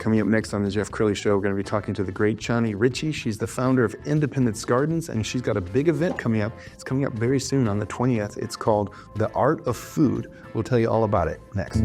Coming up next on the Jeff Crilley Show, we're going to be talking to the great Chonnie Richey. She's the founder of Independence Gardens, and she's got a big event coming up. It's coming up very soon on the 20th. It's called The Art of Food. We'll tell you all about it next.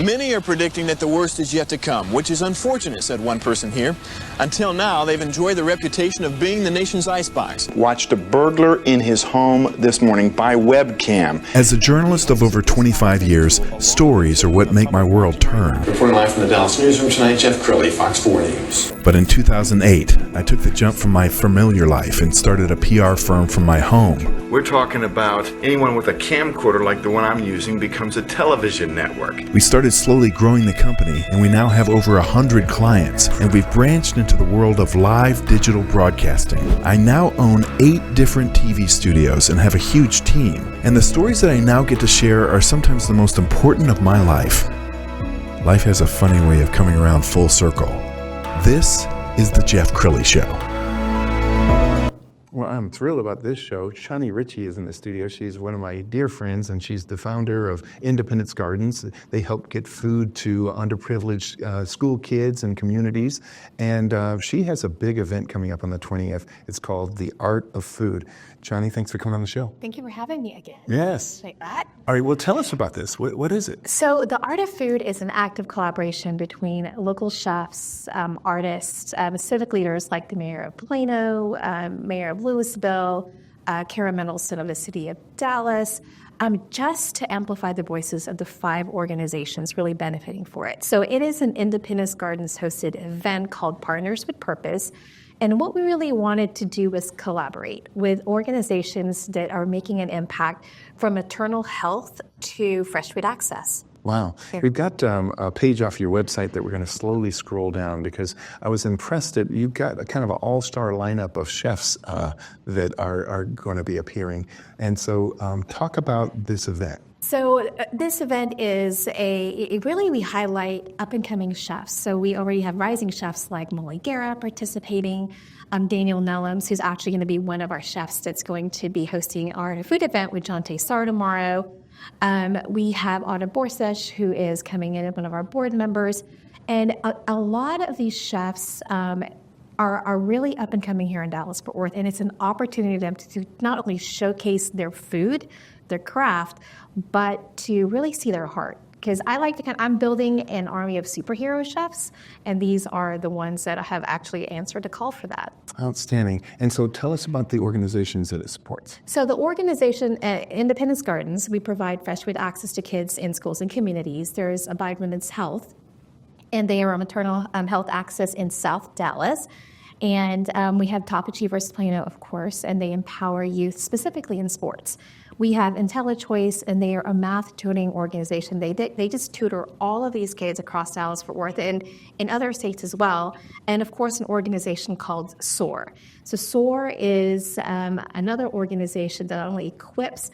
Many are predicting that the worst is yet to come, which is unfortunate, said one person here. Until now, they've enjoyed the reputation of being the nation's icebox. Watched a burglar in his home this morning by webcam. As a journalist of over 25 years, stories are what make my world turn. Reporting live from the Dallas newsroom tonight, Jeff Crilley, Fox 4 News. But in 2008, I took the jump from my familiar life and started a PR firm from my home. We're talking about anyone with a camcorder like the one I'm using becomes a television network. We started slowly growing the company, and we now have over 100 clients, and we've branched into the world of live digital broadcasting. I now own 8 different TV studios and have a huge team, and the stories that I now get to share are sometimes the most important of my life. Life has a funny way of coming around full circle. This is the Jeff Crilley Show. Well, I'm thrilled about this show. Chonnie Richey is in the studio. She's one of my dear friends, and she's the founder of Independence Gardens. They help get food to underprivileged school kids and communities. And she has a big event coming up on the 20th. It's called The Art of Food. Chonnie, thanks for coming on the show. Thank you for having me again. Yes. Like that. All right, well, tell us about this. What is it? So The Art of Food is an active collaboration between local chefs, artists, civic leaders like the mayor of Plano, mayor of Louisville, Kara Mendelsohn of the city of Dallas, just to amplify the voices of the 5 organizations really benefiting for it. So it is an Independence Gardens hosted event called Partners with Purpose. And what we really wanted to do was collaborate with organizations that are making an impact from maternal health to fresh food access. Wow. We've got a page off your website that we're going to slowly scroll down because I was impressed that you've got a kind of an all-star lineup of chefs that are going to be appearing. And so talk about this event. So this event is we highlight up-and-coming chefs. So we already have rising chefs like Molly Guerra participating, Daniel Nellums, who's actually going to be one of our chefs that's going to be hosting our food event with John Taysar tomorrow. We have Anna Borsic, who is coming in as one of our board members. And a lot of these chefs are really up and coming here in Dallas-Fort Worth, and it's an opportunity for them to not only showcase their food, their craft, but to really see their heart. Because I like to I'm building an army of superhero chefs, and these are the ones that have actually answered a call for that. Outstanding. And so tell us about the organizations that it supports. So the organization, Independence Gardens, we provide fresh food access to kids in schools and communities. There's Abide Women's Health, and they are a maternal health access in South Dallas. And we have Top Achievers Plano, of course, and they empower youth specifically in sports. We have IntelliChoice, and they are a math tutoring organization. They just tutor all of these kids across Dallas-Fort Worth and in other states as well. And of course, an organization called SOAR. So SOAR is another organization that not only equips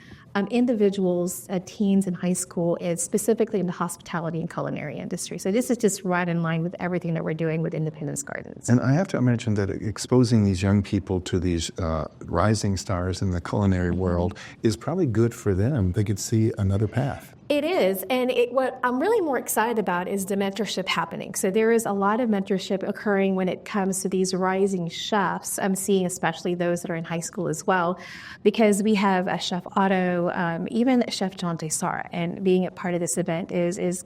individuals, teens in high school, is specifically in the hospitality and culinary industry. So this is just right in line with everything that we're doing with Independence Gardens. And I have to mention that exposing these young people to these rising stars in the culinary world is probably good for them. They could see another path. It is, and what I'm really more excited about is the mentorship happening. So there is a lot of mentorship occurring when it comes to these rising chefs. I'm seeing especially those that are in high school as well, because we have a Chef Otto, even Chef John Taysar, and being a part of this event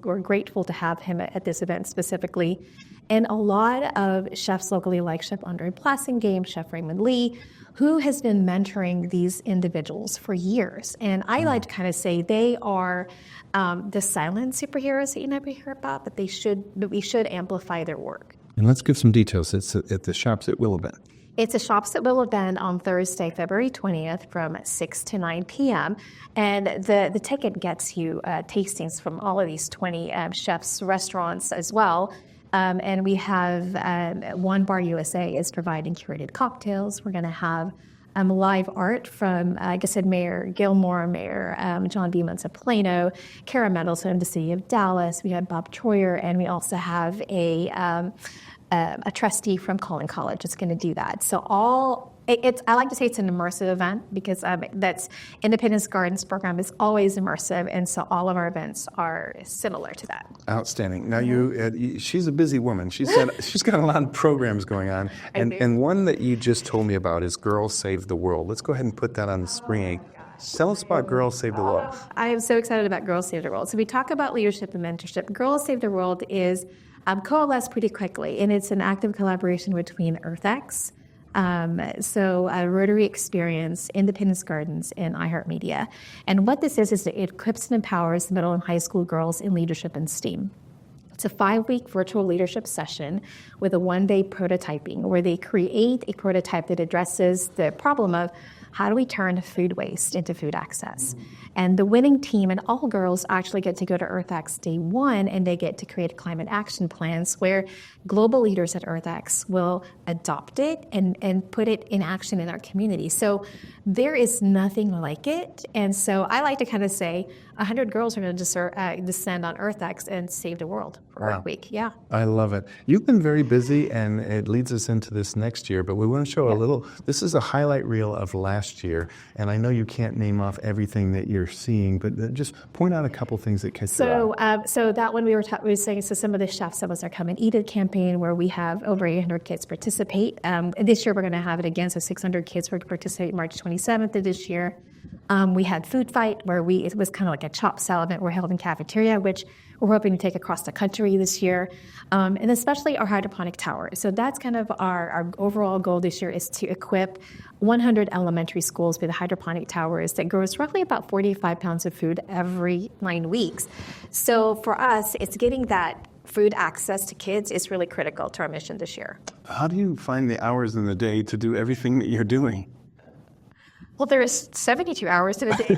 we're grateful to have him at this event specifically. And a lot of chefs locally, like Chef Andre Blassingame, Chef Raymond Lee, who has been mentoring these individuals for years. And I like to kind of say they are the silent superheroes that you never hear about, but we should amplify their work. And let's give some details. It's at the Shops at Willow Bend. It's a Shops at Willow Bend on Thursday, February 20th from 6 to 9 p.m. And the ticket gets you tastings from all of these 20 chefs' restaurants as well. And we have One Bar USA is providing curated cocktails. We're going to have live art from, like I said, Mayor Gilmore, Mayor John Beamons of Plano, Kara Mendelsohn of the city of Dallas. We have Bob Troyer, and we also have a trustee from Collin College that's going to do that. So all I like to say it's an immersive event because that's Independence Gardens program is always immersive, and so all of our events are similar to that. Outstanding. Now, she's a busy woman. She said she's got a lot of programs going on, and one that you just told me about is Girls Save the World. Let's go ahead and put that on the screen. Tell us about Girls Save the World. I am so excited about Girls Save the World. So we talk about leadership and mentorship. Girls Save the World is coalesced pretty quickly, and it's an active collaboration between EarthX, Rotary Experience, Independence Gardens, and iHeartMedia. And what this is it equips and empowers middle and high school girls in leadership and STEAM. It's a 5-week virtual leadership session with a 1-day prototyping where they create a prototype that addresses the problem of how do we turn food waste into food access? And the winning team and all girls actually get to go to EarthX day 1, and they get to create climate action plans where global leaders at EarthX will adopt it and put it in action in our community. So there is nothing like it. And so I like to kind of say 100 girls are going to descend on EarthX and save the world for Earth Week. Yeah. I love it. You've been very busy, and it leads us into this next year, but we want to show a little. This is a highlight reel of last year, and I know you can't name off everything that you're seeing, but just point out a couple things that catch your eye. So that one we were saying, so some of the chefs of us are Come and Eat It campaign where we have over 800 kids participate. This year we're going to have it again, so 600 kids will participate March 27th of this year. We had Food Fight where it was kind of like a chopped salad event we're held in cafeteria, which we're hoping to take across the country this year, and especially our hydroponic tower. So that's kind of our overall goal this year is to equip 100 elementary schools with hydroponic towers that grows roughly about 45 pounds of food every 9 weeks. So for us, it's getting that food access to kids is really critical to our mission this year. How do you find the hours in the day to do everything that you're doing? Well, there's 72 hours in a day.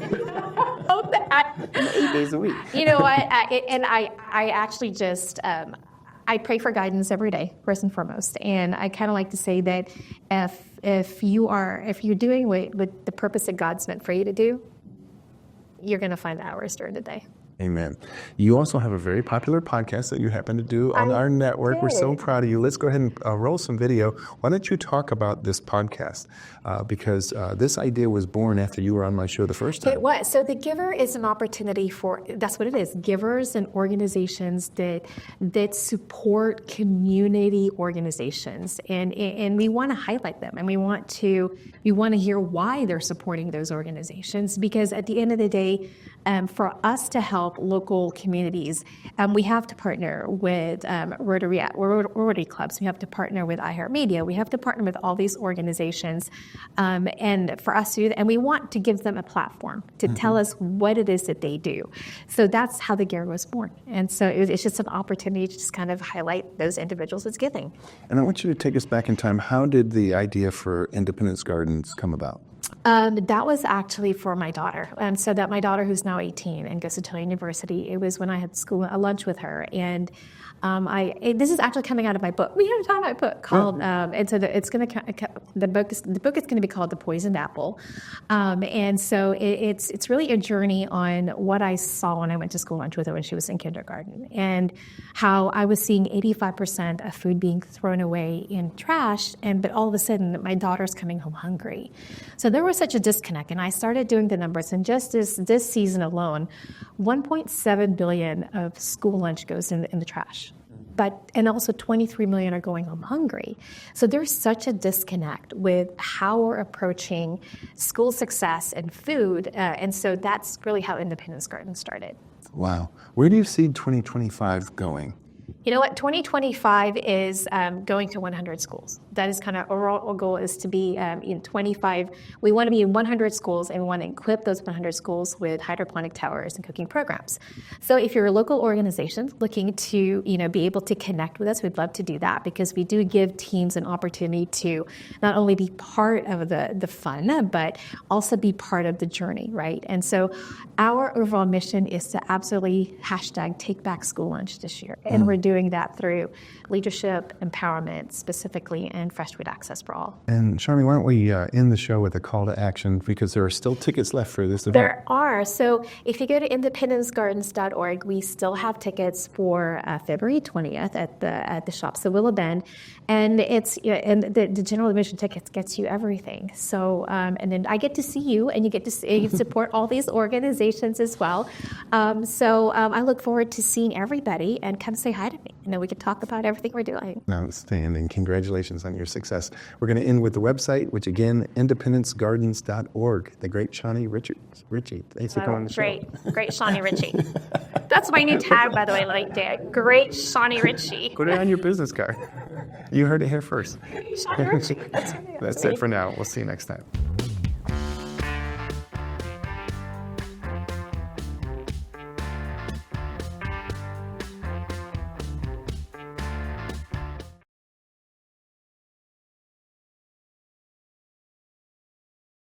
8 days a week. You know what? I actually just I pray for guidance every day, first and foremost. And I kind of like to say that if you're doing what the purpose that God's meant for you to do, you're going to find the hours during the day. Amen. You also have a very popular podcast that you happen to do on our network. We're so proud of you. Let's go ahead and roll some video. Why don't you talk about this podcast? Because this idea was born after you were on my show the first time. It was. So The Giver is an opportunity for, that's what it is, givers and organizations that support community organizations. And we want to highlight them, and we want to hear why they're supporting those organizations, because at the end of the day, for us to help local communities, we have to partner with Rotary clubs. We have to partner with iHeartMedia. We have to partner with all these organizations, and for us to, and we want to give them a platform to tell us what it is that they do. So that's how the Giver was born, and so it's just an opportunity to just kind of highlight those individuals that's giving. And I want you to take us back in time. How did the idea for Independence Gardens come about? That was actually for my daughter. So that my daughter, who's now 18 and goes to Tilley University, it was when I had a lunch with her, and this is actually coming out of my book. We haven't talked about my book called, and so the book is going to be called The Poisoned Apple, and so it's really a journey on what I saw when I went to school lunch with her when she was in kindergarten, and how I was seeing 85% of food being thrown away in trash, but all of a sudden my daughter's coming home hungry. So there was such a disconnect, and I started doing the numbers, and just this season alone, 1.7 billion of school lunch goes in the trash. And also 23 million are going home hungry. So there's such a disconnect with how we're approaching school success and food. And so that's really how Independence Garden started. Wow. Where do you see 2025 going? You know what? 2025 is going to 100 schools. That is kind of our goal is to be in 25. We want to be in 100 schools, and we want to equip those 100 schools with hydroponic towers and cooking programs. So if you're a local organization looking to be able to connect with us, we'd love to do that, because we do give teams an opportunity to not only be part of the fun, but also be part of the journey, right? And so our overall mission is to absolutely #TakeBackSchoolLunch this year, and we're doing doing that through leadership empowerment, specifically, and Fresh Food Access for All. And Chonnie, why don't we end the show with a call to action, because there are still tickets left for this event. There are. So if you go to independencegardens.org, we still have tickets for February 20th at the Shops at Willow Bend, and and the general admission tickets gets you everything. So and then I get to see you, and you get to support all these organizations as well. So I look forward to seeing everybody, and come say hi to me, and then we can talk about everything we're doing. Outstanding. Congratulations on your success. We're going to end with the website, which again, independencegardens.org. The great Chonnie Richey. Thanks for coming on the show. Great Chonnie Richey. That's my new tag, by the way, like that. Great Chonnie Richey. Put it on your business card. You heard it here first. Chonnie Richey. That's it for now. We'll see you next time.